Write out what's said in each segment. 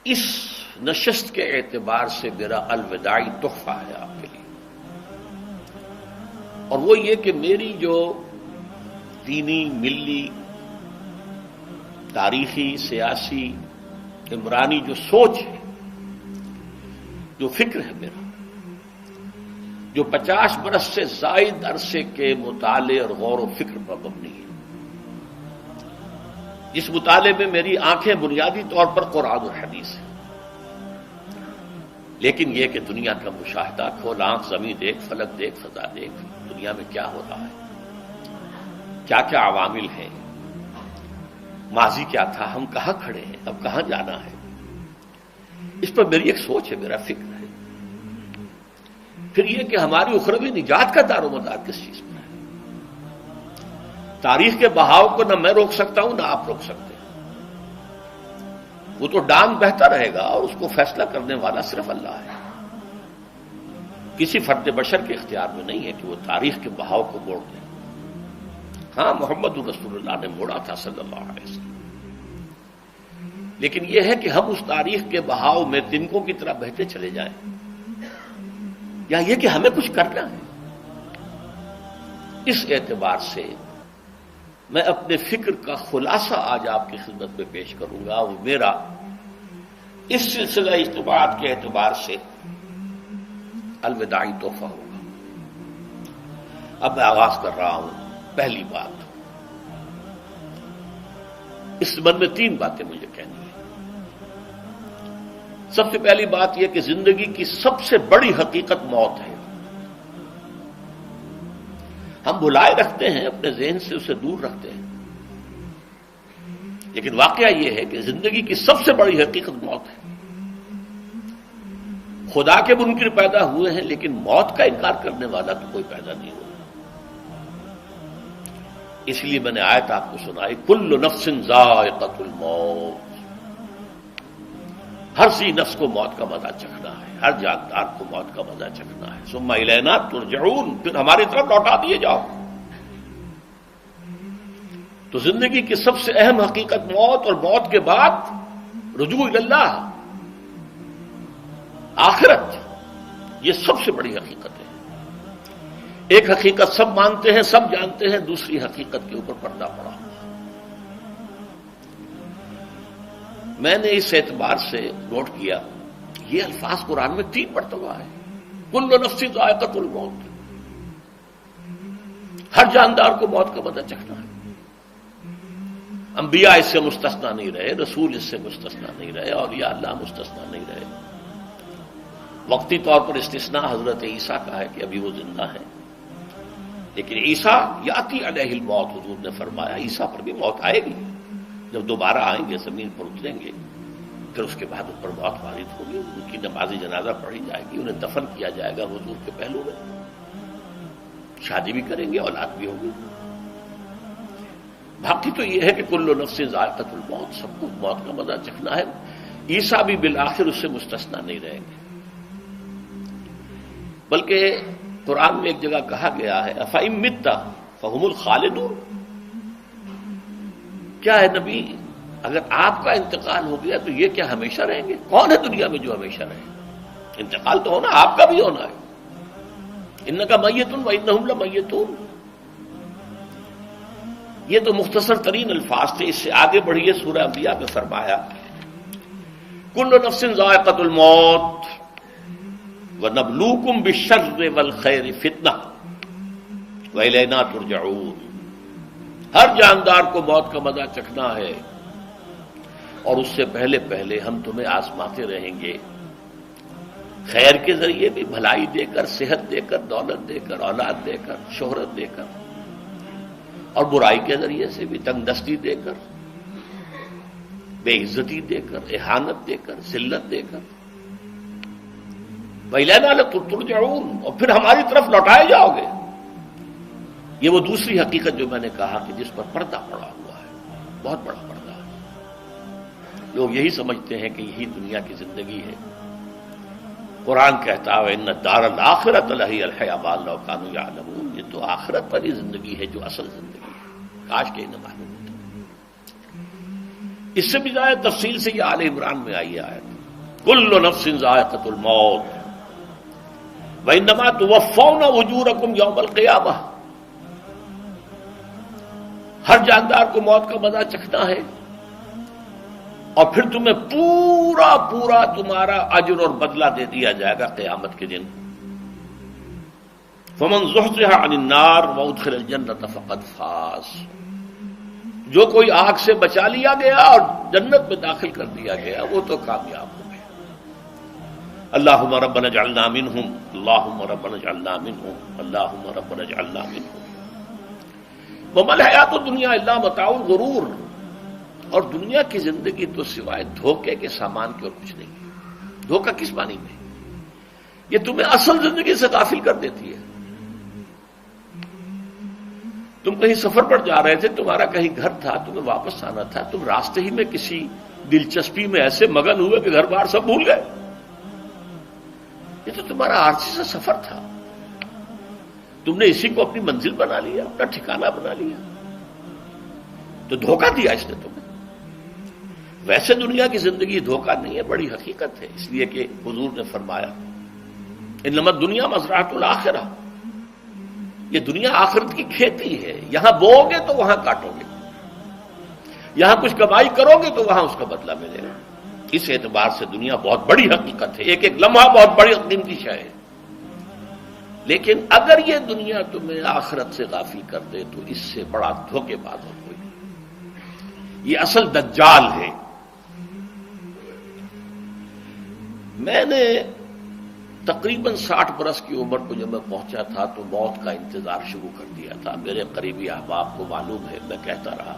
اس نشست کے اعتبار سے میرا الوداعی تحفہ ہے آپ کے لیے، اور وہ یہ کہ میری جو دینی، ملی، تاریخی، سیاسی، عمرانی جو سوچ ہے، جو فکر ہے میرا، جو 50 برس سے زائد عرصے کے مطالعے اور غور و فکر پر مبنی ہے، جس مطالعے میں میری آنکھیں بنیادی طور پر قرآن اور حدیث ہیں، لیکن یہ کہ دنیا کا مشاہدہ، کھول آنکھ، زمین دیکھ، فلک دیکھ، فضا دیکھ، دنیا میں کیا ہو رہا ہے، کیا کیا عوامل ہیں، ماضی کیا تھا، ہم کہاں کھڑے ہیں، اب کہاں جانا ہے، اس پر میری ایک سوچ ہے، میرا فکر ہے۔ پھر یہ کہ ہماری اخروی نجات کا دار و مدار کس چیز پر ہے۔ تاریخ کے بہاؤ کو نہ میں روک سکتا ہوں، نہ آپ روک سکتے ہیں، وہ تو ڈانگ بہتا رہے گا، اور اس کو فیصلہ کرنے والا صرف اللہ ہے۔ کسی فرد بشر کے اختیار میں نہیں ہے کہ وہ تاریخ کے بہاؤ کو موڑ دے۔ ہاں، محمد رسول اللہ نے موڑا تھا صلی اللہ علیہ وسلم، لیکن یہ ہے کہ ہم اس تاریخ کے بہاؤ میں تنکوں کی طرح بہتے چلے جائیں، یا یہ کہ ہمیں کچھ کرنا ہے۔ اس اعتبار سے میں اپنے فکر کا خلاصہ آج آپ کی خدمت میں پیش کروں گا، وہ میرا اس سلسلہ اجتماعات کے اعتبار سے الوداعی تحفہ ہوگا۔ اب میں آغاز کر رہا ہوں۔ پہلی بات، اس سبب میں 3 باتیں مجھے کہنی ہیں۔ سب سے پہلی بات یہ کہ زندگی کی سب سے بڑی حقیقت موت ہے۔ ہم بھلائے رکھتے ہیں، اپنے ذہن سے اسے دور رکھتے ہیں، لیکن واقعہ یہ ہے کہ زندگی کی سب سے بڑی حقیقت موت ہے۔ خدا کے منکر پیدا ہوئے ہیں، لیکن موت کا انکار کرنے والا تو کوئی پیدا نہیں ہوا۔ اس لیے میں نے آیت آپ کو سنائی، کل نفس ذائقۃ الموت، ہر سی نفس کو موت کا مزہ چکھنا ہے، ہر جاندار کو موت کا مزہ چکھنا ہے۔ ثم الینا ترجعون، پھر ہماری طرف لوٹا دیے جاؤ۔ تو زندگی کی سب سے اہم حقیقت موت، اور موت کے بعد رجوع الی اللہ، آخرت، یہ سب سے بڑی حقیقت ہے۔ ایک حقیقت سب مانتے ہیں، سب جانتے ہیں، دوسری حقیقت کے اوپر پردہ پڑا۔ میں نے اس اعتبار سے نوٹ کیا، یہ الفاظ قرآن میں 3 مرتبہ ہے، کل نفس ذائقۃ الموت، ہر جاندار کو موت کا مزہ چکھنا ہے۔ انبیاء اس سے مستثنا نہیں رہے، رسول اس سے مستثنا نہیں رہے، اولیاء اللہ مستثنا نہیں رہے۔ وقتی طور پر استثناء حضرت عیسیٰ کا ہے کہ ابھی وہ زندہ ہیں، لیکن عیسیٰ یاتی علیہ الموت، حضور نے فرمایا عیسیٰ پر بھی موت آئے گی، جب دوبارہ آئیں گے، زمین پر اتریں گے، پھر اس کے بعد ان پر موت وارد ہوگی، ان کی نماز جنازہ پڑھی جائے گی، انہیں دفن کیا جائے گا حضور کے پہلو میں، شادی بھی کریں گے، اولاد بھی ہوگی۔ باقی تو یہ ہے کہ کل نفس ذائقۃ الموت، سب کو موت کا مزہ چکھنا ہے۔ عیسیٰ بھی بالآخر اس سے مستثنا نہیں رہیں گے، بلکہ قرآن میں ایک جگہ کہا گیا ہے أَفَإِن مِتَّ فَهُمُ الْخَالِدُونَ، کیا ہے نبی، اگر آپ کا انتقال ہو گیا تو یہ کیا ہمیشہ رہیں گے؟ کون ہے دنیا میں جو ہمیشہ رہے؟ انتقال تو ہونا، آپ کا بھی ہونا ہے۔ إِنَّكَ مَيِّتٌ وَإِنَّهُمْ لَمَيِّتُونَ، یہ تو مختصر ترین الفاظ تھے۔ اس سے آگے بڑھیے، سورہ انبیاء میں فرمایا کل نفس ذائقۃ الموت وَنَبْلُوكُمْ بِالشَّرِّ وَالْخَيْرِ فِتْنَةً وَإِلَيْنَا تُرْجَعُونَ، ہر جاندار کو موت کا مزہ چکھنا ہے، اور اس سے پہلے پہلے ہم تمہیں آزماتے رہیں گے، خیر کے ذریعے بھی، بھلائی دے کر، صحت دے کر، دولت دے کر، اولاد دے کر، شہرت دے کر، اور برائی کے ذریعے سے بھی، تنگ دستی دے کر، بے عزتی دے کر، اہانت دے کر، ذلت دے کر، وَإِلَيْنَا تُرْجَعُونَ، اور پھر ہماری طرف لوٹائے جاؤ گے۔ یہ وہ دوسری حقیقت جو میں نے کہا کہ جس پر پردہ پڑا ہوا ہے، بہت بڑا پردہ ہے۔ لوگ یہی سمجھتے ہیں کہ یہی دنیا کی زندگی ہے۔ قرآن کہتا ہے إِنَّ الدَّارَ الْآخِرَةَ لَهِيَ الْحَيَوَانُ لَوْ كَانُوا يَعْلَمُونَ، یہ تو آخرت والی زندگی ہے جو اصل زندگی ہے، کاش کہ انہیں معلوم ہوتا۔ اس سے بھی زیادہ تفصیل سے یہ آل عمران میں آئی آیت، کل نفس ذائقۃ الموت وانما توفون اجورکم یوم القیامہ، ہر جاندار کو موت کا مزہ چکھنا ہے اور پھر تمہیں پورا پورا تمہارا اجر اور بدلہ دے دیا جائے گا قیامت کے دن۔ فمن زحزح عن النار وادخل الجنۃ فقد فاز، جو کوئی آگ سے بچا لیا گیا اور جنت میں داخل کر دیا گیا وہ تو کامیاب ہو گیا۔ اللہم ربنا اجعلنا منہم، اللہم ربنا اجعلنا منہم، اللہم ربنا اجعلنا منہم۔ وما الحیات الدنیا الا متاع الغرور، اور دنیا کی زندگی تو سوائے دھوکے کے سامان کے اور کچھ نہیں ہے۔ دھوکہ کس معنی میں؟ یہ تمہیں اصل زندگی سے غافل کر دیتی ہے۔ تم کہیں سفر پر جا رہے تھے، تمہارا کہیں گھر تھا، تمہیں واپس آنا تھا، تم راستے ہی میں کسی دلچسپی میں ایسے مگن ہوئے کہ گھر بار سب بھول گئے۔ یہ تو تمہارا عارضی سا سفر تھا، تم نے اسی کو اپنی منزل بنا لیا، اپنا ٹھکانہ بنا لیا، تو دھوکہ دیا اس نے تمہیں۔ ویسے دنیا کی زندگی دھوکہ نہیں ہے، بڑی حقیقت ہے، اس لیے کہ حضور نے فرمایا انما الدنیا مزرعۃ الآخرہ، یہ دنیا آخرت کی کھیتی ہے، یہاں بوؤ گے تو وہاں کاٹو گے، یہاں کچھ کمائی کرو گے تو وہاں اس کا بدلہ ملے گا۔ اس اعتبار سے دنیا بہت بڑی حقیقت ہے، ایک ایک لمحہ بہت بڑی قیمتی شے ہے، لیکن اگر یہ دنیا تمہیں آخرت سے غافل کر دے تو اس سے بڑا دھوکے باز اور کوئی نہیں۔ یہ اصل دجال ہے۔ میں نے تقریباً 60 برس کی عمر کو جب میں پہنچا تھا تو موت کا انتظار شروع کر دیا تھا۔ میرے قریبی احباب کو معلوم ہے، میں کہتا رہا،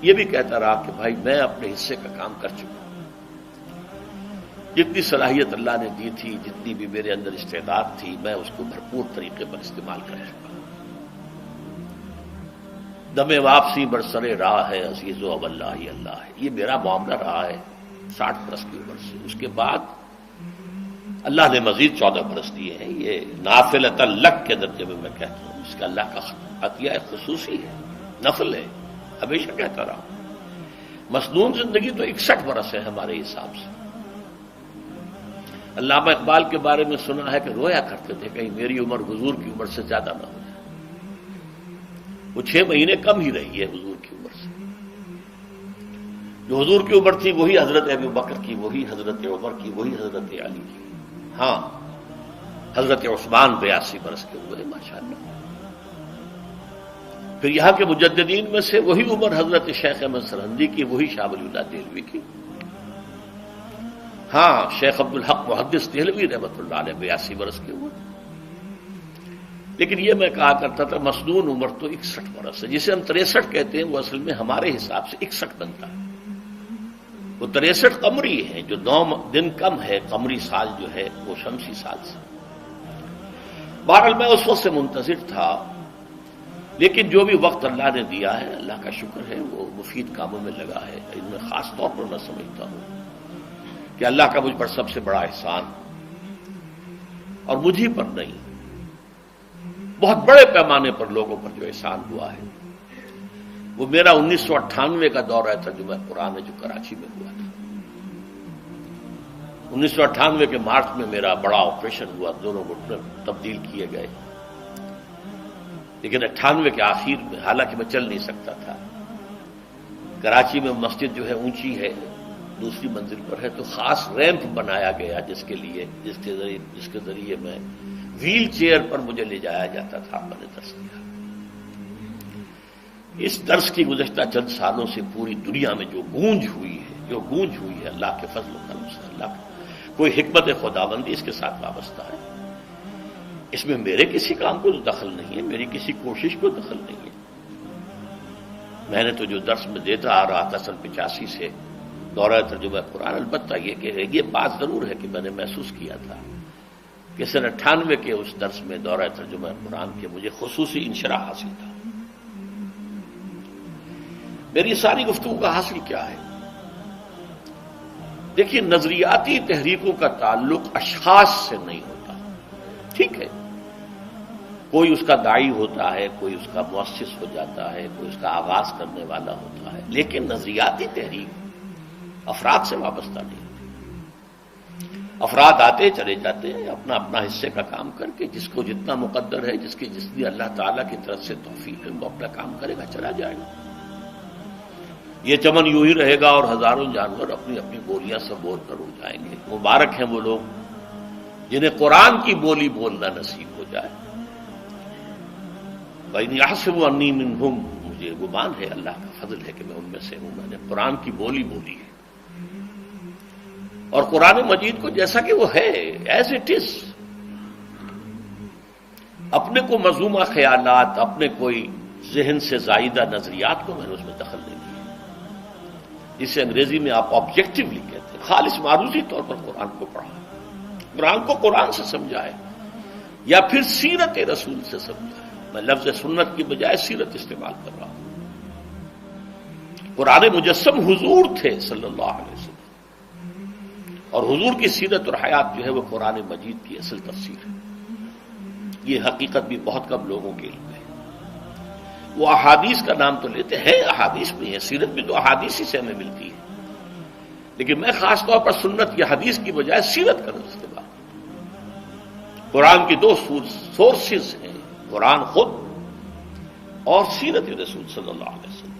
یہ بھی کہتا رہا کہ بھائی میں اپنے حصے کا کام کر چکا ہوں، جتنی صلاحیت اللہ نے دی تھی، جتنی بھی میرے اندر استعداد تھی، میں اس کو بھرپور طریقے پر استعمال کر چکا ہوں۔ دم واپسی برسرے راہ ہے عزیز و اب اللہ ہی اللہ ہے، یہ میرا معاملہ رہا ہے 60 برس کی عمر سے۔ اس کے بعد اللہ نے مزید 14 برس دیے ہیں، یہ نافلۃ لک کے درجے میں میں کہتا ہوں، اس کا اللہ کا عطیہ خصوصی ہے، نفل ہے، ہمیشہ کہتا رہا ہوں۔ مسنون زندگی تو 61 برس ہے ہمارے حساب سے۔ علامہ اقبال کے بارے میں سنا ہے کہ رویا کرتے تھے کہیں میری عمر حضور کی عمر سے زیادہ نہ ہو جائے۔ وہ 6 مہینے کم ہی رہی ہے حضور کی عمر سے۔ جو حضور کی عمر تھی وہی حضرت ابو بکر کی، وہی حضرت عمر کی، وہی حضرت علی کی۔ ہاں، حضرت عثمان 82 برس کے ہوئے ماشاءاللہ۔ پھر یہاں کے مجددین میں سے وہی عمر حضرت شیخ احمد سرہندی کی، وہی شاہ ولی اللہ دہلوی کی۔ ہاں، شیخ عبدالحق محدث دہلوی رحمۃ اللہ علیہ 82 برس کے ہوئے۔ لیکن یہ میں کہا کرتا تھا مسنون عمر تو 61 برس ہے، جسے ہم 63 کہتے ہیں وہ اصل میں ہمارے حساب سے 61 بنتا ہے۔ وہ 63 قمری ہیں، جو 9 دن کم ہے، قمری سال جو ہے وہ شمسی سال سے۔ بہرحال میں اس وقت سے منتظر تھا، لیکن جو بھی وقت اللہ نے دیا ہے اللہ کا شکر ہے، وہ مفید کاموں میں لگا ہے۔ ان میں خاص طور پر میں سمجھتا ہوں کہ اللہ کا مجھ پر سب سے بڑا احسان، اور مجھ ہی پر نہیں، بہت بڑے پیمانے پر لوگوں پر جو احسان ہوا ہے، وہ میرا 1998 کا دورہ ترجمہ قرآن ہے جو کراچی میں ہوا تھا۔ 1998 کے مارچ میں میرا بڑا آپریشن ہوا، دونوں گھٹنے تبدیل کیے گئے، لیکن 98 کے آخر میں، حالانکہ میں چل نہیں سکتا تھا، کراچی میں مسجد جو ہے اونچی ہے، دوسری منزل پر ہے، تو خاص ریمپ بنایا گیا جس کے ذریعے میں ویل چیئر پر مجھے لے جایا جاتا تھا۔ میں نے درس دیا۔ اس درس کی گزشتہ چند سالوں سے پوری دنیا میں جو گونج ہوئی ہے اللہ کے فضل و کرم سے، اللہ کا کوئی حکمت خداوندی اس کے ساتھ وابستہ ہے۔ اس میں میرے کسی کام کو دخل نہیں ہے، میری کسی کوشش کو دخل نہیں ہے۔ میں نے تو جو درس میں دیتا آ رہا تھا سن 85 سے دورہ ترجمہ قرآن، البتہ یہ بات ضرور ہے کہ میں نے محسوس کیا تھا کہ سن 98 کے اس درس میں دورہ ترجمہ قرآن کے مجھے خصوصی انشراح حاصل تھا۔ میری ساری گفتگو کا حاصل کیا ہے؟ دیکھیے، نظریاتی تحریکوں کا تعلق اشخاص سے نہیں ہوتا، ٹھیک ہے، کوئی اس کا داعی ہوتا ہے، کوئی اس کا مؤسس ہو جاتا ہے، کوئی اس کا آغاز کرنے والا ہوتا ہے، لیکن نظریاتی تحریک افراد سے وابستہ نہیں ہوتی۔ افراد آتے چلے جاتے ہیں اپنا اپنا حصے کا کام کر کے، جس کو جتنا مقدر ہے، جس کی جتنی اللہ تعالیٰ کی طرف سے توفیق ہے، وہ اپنا کام کرے گا، چلا جائے گا۔ یہ چمن یوں ہی رہے گا اور ہزاروں جانور اپنی اپنی بولیاں سے بول کر اڑ جائیں گے۔ مبارک ہیں وہ لوگ جنہیں قرآن کی بولی بولنا نصیب ہو جائے۔ وَإِنْ يَحْسَبُ أَنِّي مِنْهُمْ، مجھے گمان ہے، اللہ کا فضل ہے کہ میں ان میں سے ہوں، میں نے قرآن کی بولی بولی ہے، اور قرآن مجید کو جیسا کہ وہ ہے، ایز اٹ از، اپنے کو مذمومہ خیالات، اپنے کوئی ذہن سے زائدہ نظریات کو میں نے اس میں دخل نہیں دیا، جسے انگریزی میں آپ آبجیکٹولی کہتے ہیں، خالص معروضی طور پر قرآن کو پڑھا، قرآن کو قرآن سے سمجھا ہے، یا پھر سیرت رسول سے سمجھا ہے۔ میں لفظ سنت کی بجائے سیرت استعمال کر رہا ہوں۔ قرآن مجسم حضور تھے صلی اللہ علیہ وسلم، اور حضور کی سیرت اور حیات جو ہے وہ قرآن مجید کی اصل تفسیر ہے۔ یہ حقیقت بھی بہت کم لوگوں کے علم ہے۔ وہ احادیث کا نام تو لیتے ہیں، احادیث بھی ہے، سیرت بھی تو احادیث ہی سے ہمیں ملتی ہے، لیکن میں خاص طور پر سنت یا حدیث کی بجائے سیرت کا استعمال۔ قرآن کی دو سورسز ہیں، قرآن خود اور سیرت رسول صلی اللہ علیہ وسلم۔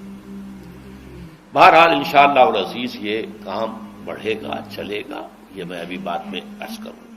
بہرحال انشاءاللہ العزیز یہ کام بڑھے گا، چلے گا، یہ میں ابھی بعد میں عرض کروں گا۔